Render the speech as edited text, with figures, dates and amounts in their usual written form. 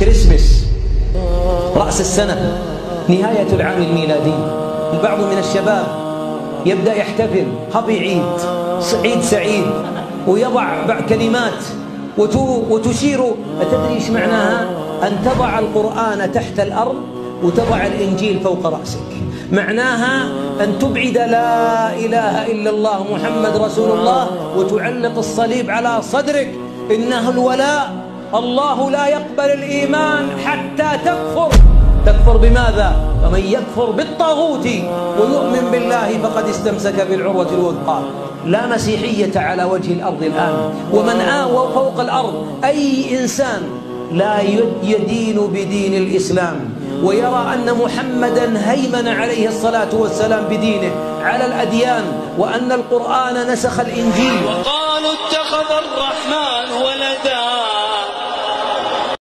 كريسمس، رأس السنة، نهاية العام الميلادي. البعض من الشباب يبدأ يحتفل هابي عيد، عيد سعيد، ويضع كلمات وتشير. أتدري إيش معناها؟ أن تضع القرآن تحت الأرض وتضع الإنجيل فوق رأسك. معناها أن تبعد لا إله إلا الله محمد رسول الله وتعلق الصليب على صدرك. إنه الولاء، الله لا يقبل الإيمان حتى تكفر. تكفر بماذا؟ فمن يكفر بالطاغوت ويؤمن بالله فقد استمسك بالعروة الوثقى. لا مسيحية على وجه الأرض الآن، ومن آوى فوق الأرض أي إنسان لا يدين بدين الإسلام ويرى أن محمدا هيمن عليه الصلاة والسلام بدينه على الأديان، وأن القرآن نسخ الإنجيل. وقالوا اتخذ الرحمن ولدا